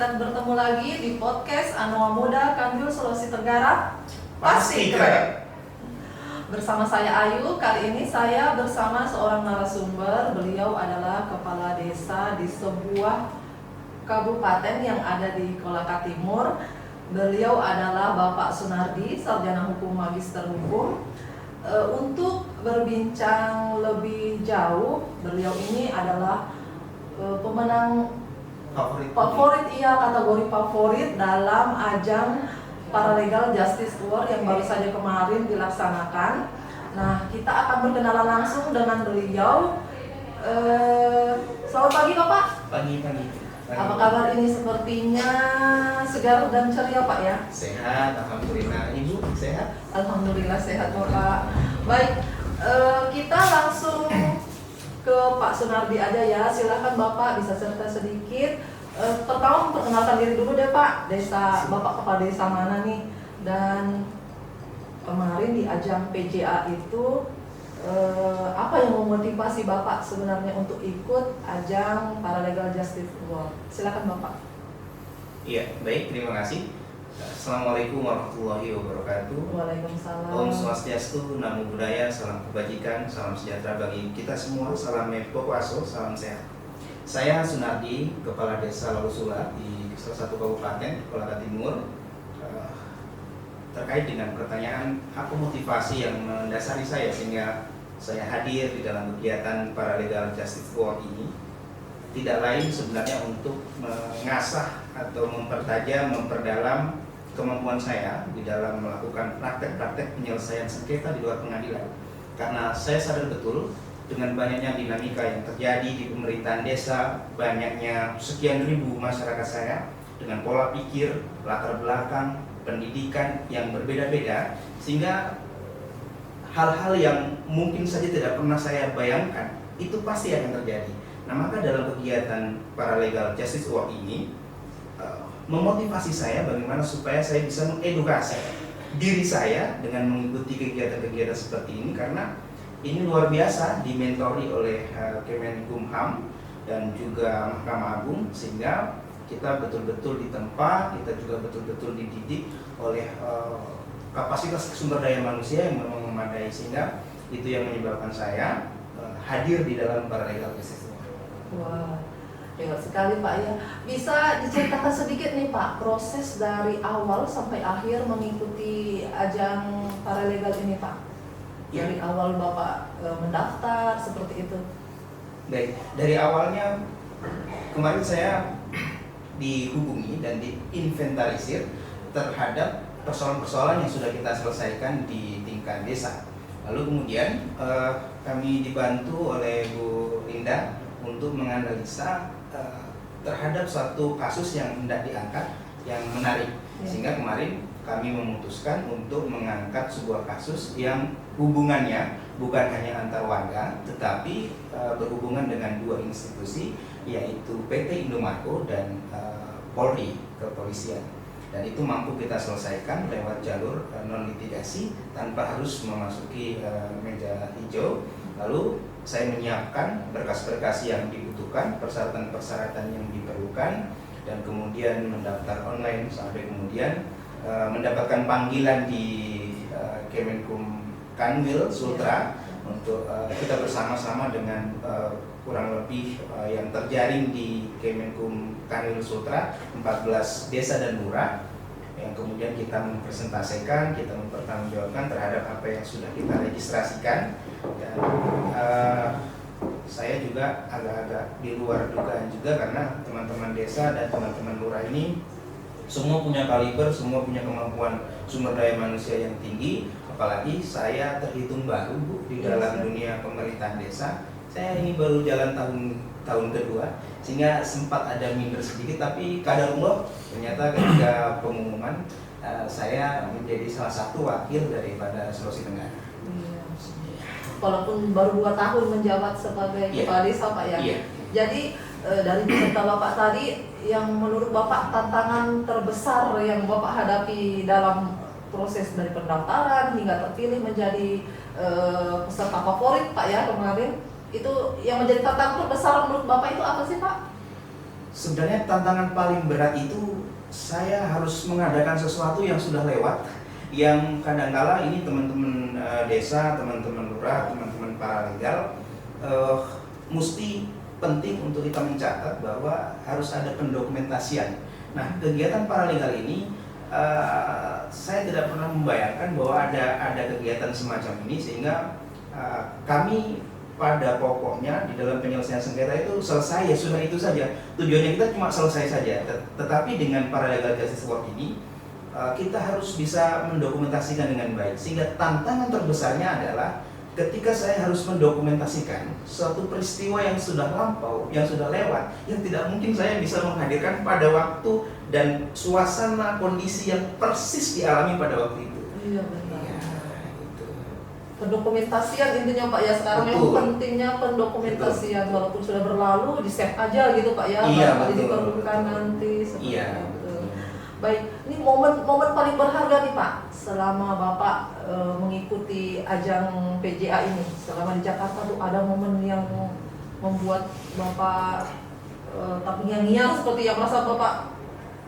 kita bertemu lagi di podcast Anoa Muda Kanwil Sulawesi Tenggara. Pasti keren. Bersama saya Ayu, kali ini saya bersama seorang narasumber. Beliau adalah kepala desa di sebuah kabupaten yang ada di Kolaka Timur. Beliau adalah Bapak Sunardi, sarjana hukum magister hukum. Untuk berbincang lebih jauh, beliau ini adalah pemenang kategori favorit dalam ajang Paralegal Justice Award yang baru saja kemarin dilaksanakan. Nah, kita akan berkenalan langsung dengan beliau. Selamat pagi Bapak. Pagi. Apa kabar ini? Sepertinya segar dan ceria Pak ya? Sehat, alhamdulillah. Ibu sehat? Alhamdulillah sehat Bapak. Baik, kita langsung ke Pak Sunardi aja ya. Silakan Bapak bisa cerita sedikit. Pertama perkenalkan diri dulu deh Pak. Bapak kepala desa mana nih? Dan kemarin di ajang PJA itu apa yang memotivasi Bapak sebenarnya untuk ikut ajang Paralegal Justice Award? Silakan Bapak. Iya, baik, terima kasih. Assalamualaikum warahmatullahi wabarakatuh. Waalaikumsalam. Om Swastiastu, Namo Buddhaya, salam kebajikan, salam sejahtera bagi kita semua, salam Mepokuaso, salam sehat. Saya Sunardi, Kepala Desa Lalusula di salah satu kabupaten, Kolaka Timur. Terkait dengan pertanyaan apa motivasi yang mendasari saya sehingga saya hadir di dalam kegiatan Paralegal Justice Award ini, tidak lain sebenarnya untuk mengasah atau mempertajam, memperdalam kemampuan saya di dalam melakukan praktek-praktek penyelesaian sengketa di luar pengadilan. Karena saya sadar betul dengan banyaknya dinamika yang terjadi di pemerintahan desa, banyaknya sekian ribu masyarakat saya dengan pola pikir, latar belakang, pendidikan yang berbeda-beda, sehingga hal-hal yang mungkin saja tidak pernah saya bayangkan itu pasti akan terjadi. Nah, maka dalam kegiatan Paralegal Justice Award ini memotivasi saya bagaimana supaya saya bisa mengedukasi diri saya dengan mengikuti kegiatan-kegiatan seperti ini, karena ini luar biasa dimentori oleh Kemenkumham dan juga Mahkamah Agung, sehingga kita betul-betul ditempa, kita juga betul-betul dididik oleh kapasitas sumber daya manusia yang memang memadai, sehingga itu yang menyebabkan saya hadir di dalam Paralegal Justice Award. Wah, hebat sekali Pak ya. Bisa diceritakan sedikit nih Pak, proses dari awal sampai akhir mengikuti ajang Paralegal ini Pak? Ya. Dari awal Bapak mendaftar seperti itu. Baik, dari awalnya kemarin saya dihubungi dan diinventarisir terhadap persoalan-persoalan yang sudah kita selesaikan di tingkat desa. Lalu kemudian kami dibantu oleh Bu Linda untuk menganalisa terhadap suatu kasus yang hendak diangkat yang menarik. Sehingga kemarin kami memutuskan untuk mengangkat sebuah kasus yang hubungannya bukan hanya antar warga, tetapi berhubungan dengan dua institusi, yaitu PT Indomarko dan Polri, kepolisian. Dan itu mampu kita selesaikan lewat jalur non-litigasi tanpa harus memasuki meja hijau. Lalu saya menyiapkan berkas-berkas yang dibutuhkan, persyaratan-persyaratan yang diperlukan, dan kemudian mendaftar online sampai kemudian mendapatkan panggilan di Kemenkum Kanwil Sultra untuk kita bersama-sama dengan kurang lebih yang terjaring di Kemenkum Kanwil Sultra 14 desa dan lurah, yang kemudian kita mempresentasikan, kita mempertanggungjawabkan terhadap apa yang sudah kita registrasikan. Dan saya juga agak-agak di luar dugaan juga, karena teman-teman desa dan teman-teman lurah ini semua punya kaliber, semua punya kemampuan sumber daya manusia yang tinggi. Apalagi saya terhitung baru Bu di dalam dunia pemerintahan desa. Saya ini baru jalan tahun kedua, sehingga sempat ada minder sedikit, tapi qadarullah ternyata ketika pengumuman saya menjadi salah satu wakil daripada Sulawesi Tenggara. Walaupun baru 2 tahun menjabat sebagai kepala desa Pak ya. Jadi dari cerita Bapak tadi, yang menurut Bapak tantangan terbesar yang Bapak hadapi dalam proses dari pendaftaran hingga terpilih menjadi peserta favorit Pak ya kemarin, itu yang menjadi tantangan terbesar menurut Bapak itu apa sih Pak? Sebenarnya tantangan paling berat itu saya harus mengadakan sesuatu yang sudah lewat, yang kadangkala ini teman-teman desa, teman-teman lurah, teman-teman paralegal mesti penting untuk kita mencatat bahwa harus ada pendokumentasian. Nah, kegiatan paralegal ini saya tidak pernah membayangkan bahwa ada kegiatan semacam ini, sehingga kami pada pokoknya di dalam penyelesaian sengketa itu selesai ya sudah, itu saja tujuannya, kita cuma selesai saja. Tetapi dengan paralegal justice work ini kita harus bisa mendokumentasikan dengan baik, sehingga tantangan terbesarnya adalah ketika saya harus mendokumentasikan suatu peristiwa yang sudah lampau, yang sudah lewat, yang tidak mungkin saya bisa menghadirkan pada waktu dan suasana kondisi yang persis dialami pada waktu itu. Iya benar. Ya, gitu. Pendokumentasian intinya Pak ya, sekarang yang Betul. pentingnya pendokumentasian, walaupun sudah berlalu di save aja gitu Pak ya, Iya, kalau betul. diperlukan nanti seperti Iya. itu. Baik, ini momen paling berharga nih Pak selama Bapak mengikuti ajang PJA ini, selama di Jakarta tuh ada momen yang membuat Bapak terngiang-ngiang seperti yang merasa Bapak,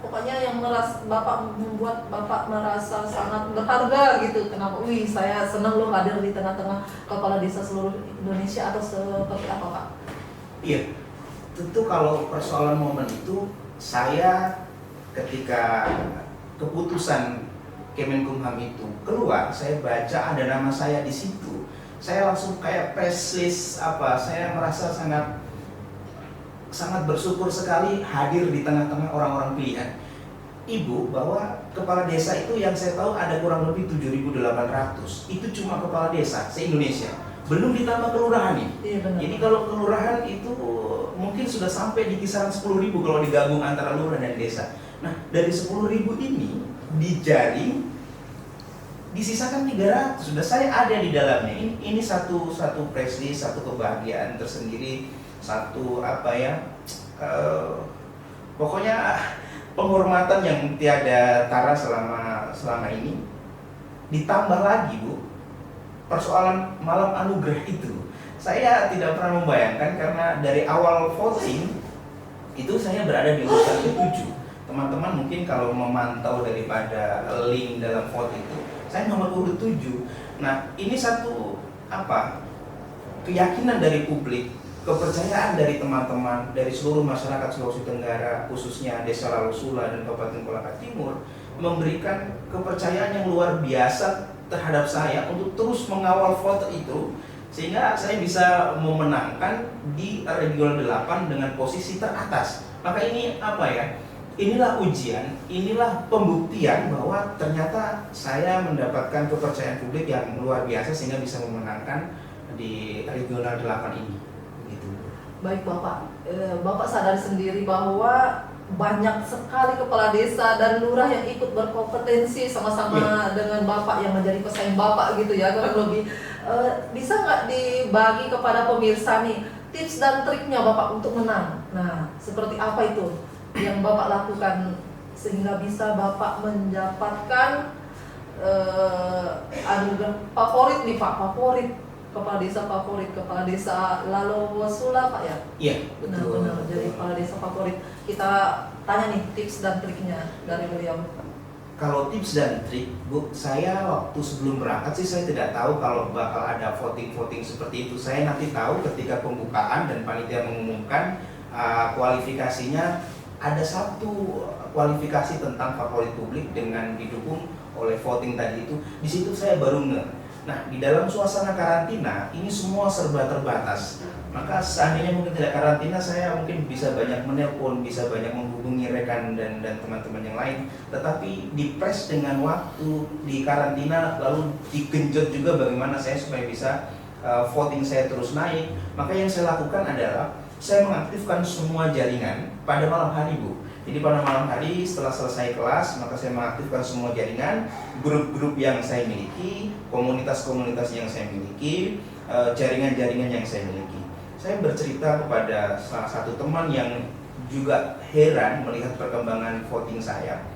pokoknya yang Bapak membuat Bapak merasa sangat berharga gitu. Kenapa? Wih, saya senang loh hadir di tengah-tengah kepala desa seluruh Indonesia, atau seperti apa Pak? Iya, tentu kalau persoalan momen itu, saya ketika keputusan Kemenkumham itu keluar, saya baca ada nama saya di situ, saya langsung kayak press list saya merasa sangat bersyukur sekali hadir di tengah-tengah orang-orang pilihan. Ibu, bahwa kepala desa itu yang saya tahu ada kurang lebih 7.800. Itu cuma kepala desa se-Indonesia. Belum ditambah kelurahan nih. Iya benar. Jadi kalau kelurahan itu mungkin sudah sampai di kisaran 10.000 kalau digabung antara lurah dan desa. Nah, dari 10.000 ini dijaring, disisakan 300. Sudah saya ada di dalamnya. Ini satu press list, satu kebahagiaan tersendiri, satu pokoknya penghormatan yang tiada tara selama ini. Ditambah lagi Bu, persoalan malam anugerah itu, saya tidak pernah membayangkan, karena dari awal voting itu saya berada di urutan ke-7. Teman-teman mungkin kalau memantau daripada link dalam vote itu, saya nomor urut 7. Nah, ini satu keyakinan dari publik, kepercayaan dari teman-teman dari seluruh masyarakat Sulawesi Tenggara, khususnya Desa Lalosula dan Kabupaten Kolaka Timur, memberikan kepercayaan yang luar biasa terhadap saya untuk terus mengawal vote itu, sehingga saya bisa memenangkan di regional 8 dengan posisi teratas. Maka ini inilah ujian, inilah pembuktian bahwa ternyata saya mendapatkan kepercayaan publik yang luar biasa sehingga bisa memenangkan di regional 8 ini. Gitu. Baik Bapak, Bapak sadar sendiri bahwa banyak sekali kepala desa dan lurah yang ikut berkompetensi sama-sama dengan Bapak, yang menjadi pesaing Bapak gitu ya, kurang lebih. Bisa nggak dibagi kepada pemirsa nih tips dan triknya Bapak untuk menang? Nah, seperti apa itu yang Bapak lakukan sehingga bisa Bapak mendapatkan anugerah favorit nih Pak, kepala desa Lalosula Pak ya? Iya, Benar-benar jadi kepala desa favorit. Kita tanya nih tips dan triknya dari beliau. Kalau tips dan trik, Bu, saya waktu sebelum berangkat sih saya tidak tahu kalau bakal ada voting seperti itu. Saya nanti tahu ketika pembukaan dan panitia mengumumkan kualifikasinya. Ada satu kualifikasi tentang favorit publik dengan didukung oleh voting tadi itu. Di situ saya baru ngeh. Nah, di dalam suasana karantina ini semua serba terbatas. Maka seandainya mungkin tidak karantina, saya mungkin bisa banyak menelpon, bisa banyak menghubungi rekan dan teman-teman yang lain. Tetapi dipres dengan waktu di karantina, lalu digenjot juga bagaimana saya supaya bisa voting saya terus naik. Maka yang saya lakukan adalah saya mengaktifkan semua jaringan pada malam hari Bu. Jadi pada malam hari setelah selesai kelas, maka saya mengaktifkan semua jaringan, grup-grup yang saya miliki, komunitas-komunitas yang saya miliki, jaringan-jaringan yang saya miliki. Saya bercerita kepada salah satu teman yang juga heran melihat perkembangan voting saya.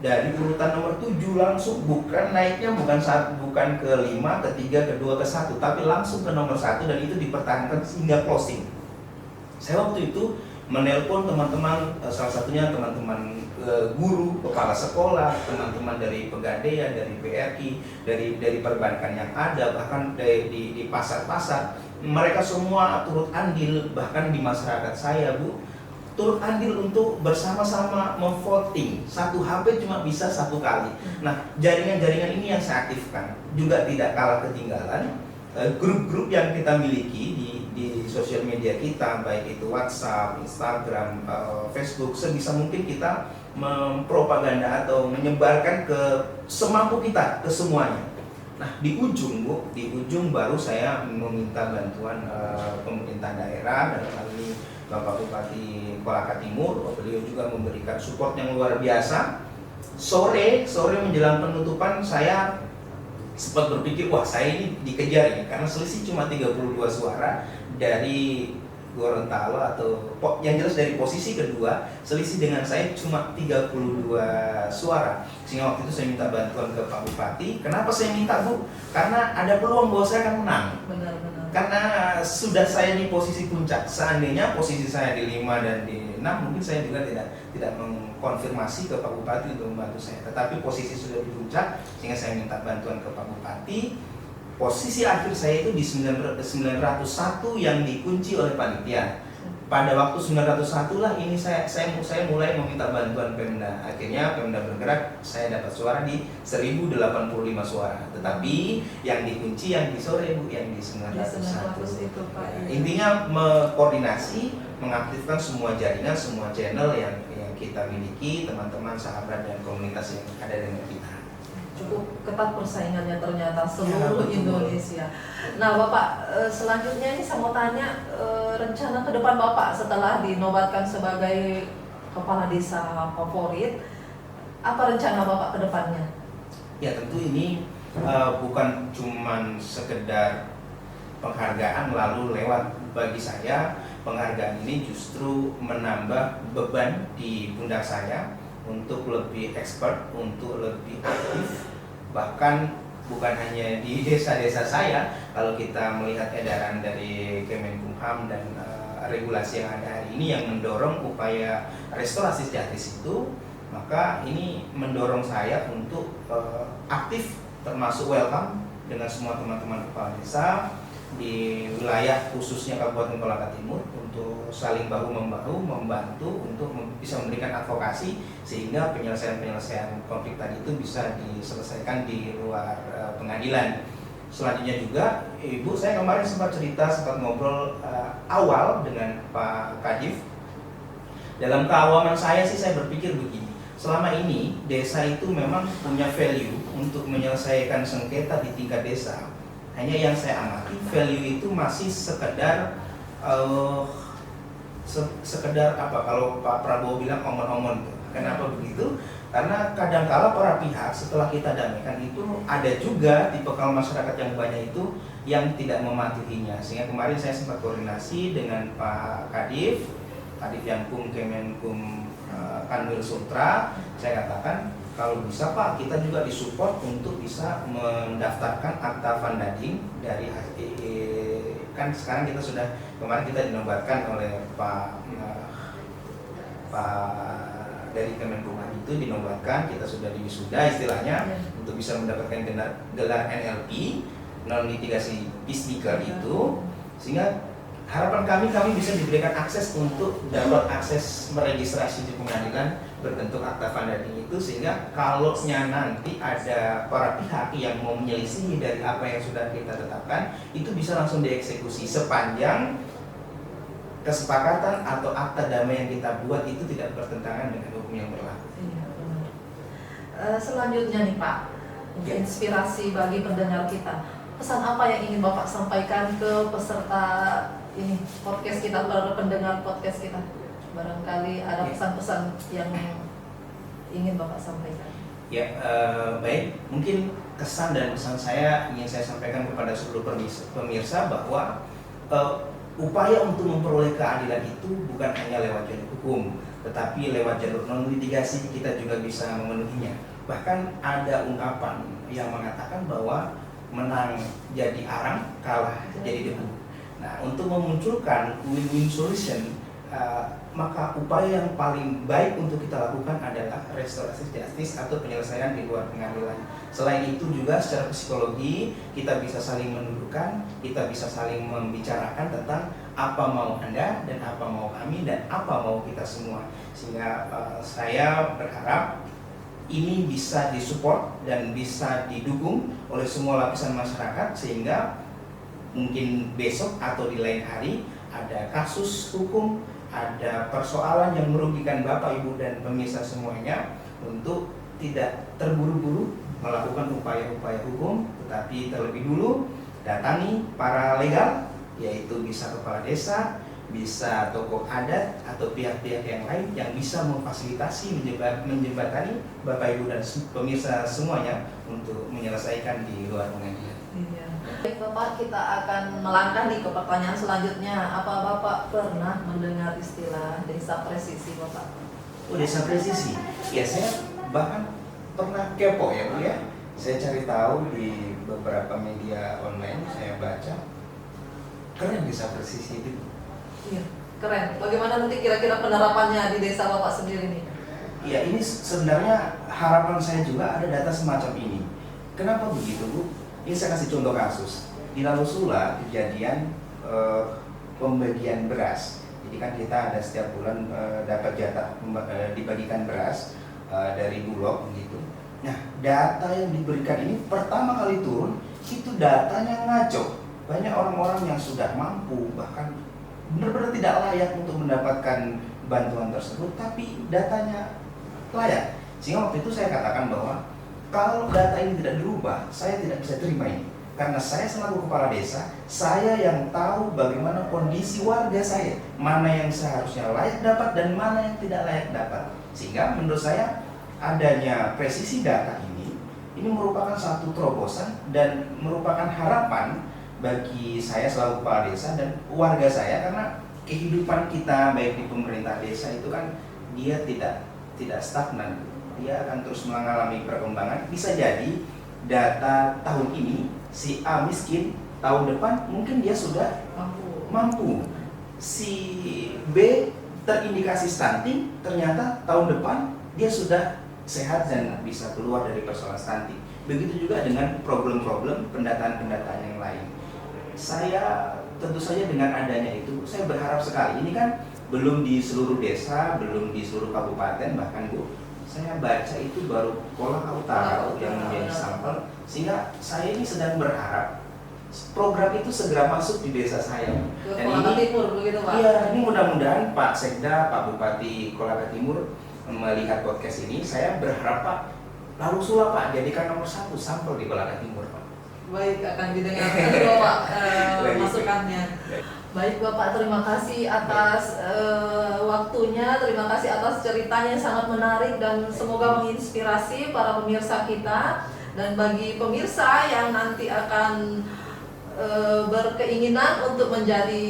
Dari urutan nomor 7 langsung naiknya bukan ke 5, ke 3, ke 2, ke 1, tapi langsung ke nomor 1, dan itu dipertahankan hingga closing. Saya waktu itu menelpon teman-teman, salah satunya teman-teman guru, kepala sekolah, teman-teman dari Pegadaian, dari BRI, dari perbankan yang ada, bahkan di pasar-pasar, mereka semua turut andil, bahkan di masyarakat saya, Bu, turut andil untuk bersama-sama memvoting. Satu HP cuma bisa satu kali. Nah, jaringan-jaringan ini yang saya aktifkan juga tidak kalah ketinggalan. Grup-grup yang kita miliki di sosial media kita, baik itu WhatsApp, Instagram, Facebook, sebisa mungkin kita mempropaganda atau menyebarkan ke semampu kita, ke semuanya. Nah, di ujung, Bu, di ujung baru saya meminta bantuan pemerintah daerah, dalam hal ini Bapak Bupati Kolaka Timur. Beliau juga memberikan support yang luar biasa. Sore menjelang penutupan, saya sempat berpikir, wah saya ini dikejar ini, karena selisih cuma 32 suara dari Gorontalo, atau yang jelas dari posisi kedua, selisih dengan saya cuma 32 suara. Sehingga waktu itu saya minta bantuan ke Pak Bupati. Kenapa saya minta, Bu? Karena ada peluang bahwa saya akan menang. Benar-benar. Karena sudah saya di posisi puncak. Seandainya posisi saya di 5 dan di 6, mungkin saya juga tidak mengkonfirmasi ke Pak Bupati untuk membantu saya. Tetapi posisi sudah di puncak, sehingga saya minta bantuan ke Pak Bupati. Posisi akhir saya itu di 901 yang dikunci oleh panitia. Pada waktu 901 lah ini saya mulai meminta bantuan Pemda. Akhirnya Pemda bergerak, saya dapat suara di 1085 suara. Tetapi yang dikunci yang di sore, Bu, yang di 901 itu, Pak. Intinya koordinasi, mengaktifkan semua jaringan, semua channel yang kita miliki, teman-teman, sahabat dan komunitas yang ada dengan kita. Cukup ketat persaingannya ternyata seluruh Indonesia. Nah, Bapak, selanjutnya ini saya mau tanya rencana ke depan Bapak setelah dinobatkan sebagai kepala desa favorit. Apa rencana Bapak ke depannya? Ya, tentu ini bukan cuman sekedar penghargaan lalu lewat. Bagi saya, penghargaan ini justru menambah beban di pundak saya untuk lebih expert, untuk lebih aktif. Bahkan bukan hanya di desa-desa saya, kalau kita melihat edaran dari Kemenkumham dan regulasi yang ada hari ini yang mendorong upaya restorasi justice itu, maka ini mendorong saya untuk aktif, termasuk welcome dengan semua teman-teman kepala desa di wilayah khususnya Kabupaten Kolaka Timur untuk saling bahu-membahu membantu untuk bisa memberikan advokasi sehingga penyelesaian konflik tadi itu bisa diselesaikan di luar pengadilan. Selanjutnya juga, Ibu, saya kemarin sempat ngobrol awal dengan Pak Kadif. Dalam keawaman saya sih, saya berpikir begini, selama ini desa itu memang punya value untuk menyelesaikan sengketa di tingkat desa. Hanya yang saya amati, value itu masih sekedar apa, kalau Pak Prabowo bilang omon-omon. Kenapa begitu? Karena kadangkala para pihak setelah kita damaikan itu ada juga tipe kaum masyarakat yang banyak itu yang tidak mematuhinya. Sehingga kemarin saya sempat koordinasi dengan Pak Kadif Yankum Kemenkum Kanwil Sultra. Saya katakan, kalau bisa Pak, kita juga disupport untuk bisa mendaftarkan akta Vandading dari kan sekarang kita sudah, kemarin kita dinobatkan oleh Pak dari Kemenkumham itu dinobatkan, kita sudah diwisuda istilahnya untuk bisa mendapatkan gelar NLP, non litigasi peacemaker itu, sehingga harapan kami bisa diberikan akses untuk dapat akses meregistrasi di pengadilan berbentuk akta Vandading itu, sehingga kalau nanti ada para pihak yang mau menyelisihi dari apa yang sudah kita tetapkan itu bisa langsung dieksekusi sepanjang kesepakatan atau akta damai yang kita buat itu tidak bertentangan dengan hukum yang berlaku. Iya, benar. Selanjutnya nih Pak, inspirasi bagi pendengar kita. Pesan apa yang ingin Bapak sampaikan ke peserta ini podcast kita, para pendengar podcast kita? Barangkali ada pesan-pesan yang ingin Bapak sampaikan. Ya, baik. Mungkin kesan dan pesan saya ingin saya sampaikan kepada seluruh pemirsa bahwa upaya untuk memperoleh keadilan itu bukan hanya lewat jalur hukum, tetapi lewat jalur non litigasi kita juga bisa memenuhinya. Bahkan ada ungkapan yang mengatakan bahwa menang jadi arang, kalah jadi debu. Nah, untuk memunculkan win-win solution maka upaya yang paling baik untuk kita lakukan adalah restorasi justice atau penyelesaian di luar pengadilan. Selain itu juga secara psikologi kita bisa saling mendudukkan, kita bisa saling membicarakan tentang apa mau Anda dan apa mau kami dan apa mau kita semua. Sehingga saya berharap ini bisa disupport dan bisa didukung oleh semua lapisan masyarakat, sehingga mungkin besok atau di lain hari ada kasus hukum, ada persoalan yang merugikan Bapak, Ibu, dan pemirsa semuanya, untuk tidak terburu-buru melakukan upaya-upaya hukum, tetapi terlebih dulu datangi para legal, yaitu bisa kepala desa, bisa tokoh adat, atau pihak-pihak yang lain yang bisa memfasilitasi, menjembatani Bapak, Ibu, dan pemirsa semuanya untuk menyelesaikan di luar pengadilan. Iya. Baik Bapak, kita akan melangkah nih ke pertanyaan selanjutnya. Apa Bapak pernah mendengar istilah desa presisi Bapak? Oh, desa presisi? Ya, saya bahkan pernah kepo ya Bu ya. Saya cari tahu di beberapa media online, saya baca. Keren desa presisi itu. Iya, keren. Bagaimana nanti kira-kira penerapannya di desa Bapak sendiri nih? Ya, ini sebenarnya harapan saya juga ada data semacam ini. Kenapa begitu Bu? Ini saya kasih contoh kasus. Di Lalu Sula kejadian pembagian beras. Jadi kan kita ada setiap bulan dapat jatah dibagikan beras dari Bulog gitu. Nah, data yang diberikan ini pertama kali turun itu datanya ngaco. Banyak orang-orang yang sudah mampu, bahkan benar-benar tidak layak untuk mendapatkan bantuan tersebut, tapi datanya layak. Sehingga waktu itu saya katakan bahwa kalau data ini tidak dirubah, saya tidak bisa terima ini. Karena saya selaku kepala desa, saya yang tahu bagaimana kondisi warga saya, mana yang seharusnya layak dapat dan mana yang tidak layak dapat. Sehingga menurut saya adanya presisi data ini merupakan satu terobosan dan merupakan harapan bagi saya selaku kepala desa dan warga saya, karena kehidupan kita baik di pemerintah desa itu kan dia tidak stagnan. Dia akan terus mengalami perkembangan. Bisa jadi data tahun ini si A miskin, tahun depan mungkin dia sudah mampu. Si B terindikasi stunting, ternyata tahun depan dia sudah sehat dan bisa keluar dari persoalan stunting. Begitu juga dengan problem-problem pendataan-pendataan yang lain. Saya tentu saja dengan adanya itu, saya berharap sekali. Ini kan belum di seluruh desa, belum di seluruh kabupaten, bahkan Bu, saya baca itu baru Kolaka Utara yang menjadi sampel, sehingga saya ini sedang berharap program itu segera masuk di desa saya. Dan Kolaka Timur begitu Pak? Iya, ini mudah-mudahan Pak Sekda, Pak Bupati Kolaka Timur melihat podcast ini. Saya berharap Pak, Lalu Sula Pak jadikan nomor 1 sampel di Kolaka Timur Pak. Baik, akan didengarkan Bapak masukannya. Baik Bapak, terima kasih atas waktunya, terima kasih atas ceritanya yang sangat menarik dan semoga menginspirasi para pemirsa kita. Dan bagi pemirsa yang nanti akan berkeinginan untuk menjadi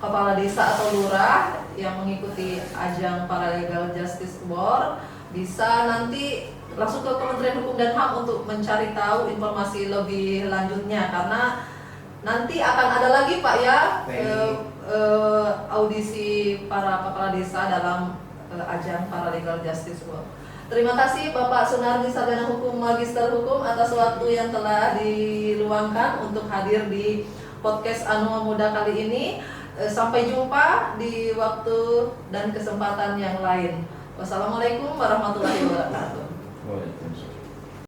kepala desa atau lurah yang mengikuti ajang Paralegal Justice Award, bisa nanti langsung ke Kementerian Hukum dan HAM untuk mencari tahu informasi lebih lanjutnya, karena nanti akan ada lagi Pak ya audisi para kepala desa dalam ajang Paralegal Justice Award. Terima kasih Bapak Sunardi, Sarjana Hukum, Magister Hukum, atas waktu yang telah diluangkan untuk hadir di podcast Anua Muda kali ini. Sampai jumpa di waktu dan kesempatan yang lain. Wassalamualaikum warahmatullahi wabarakatuh. Waalaikumsalam.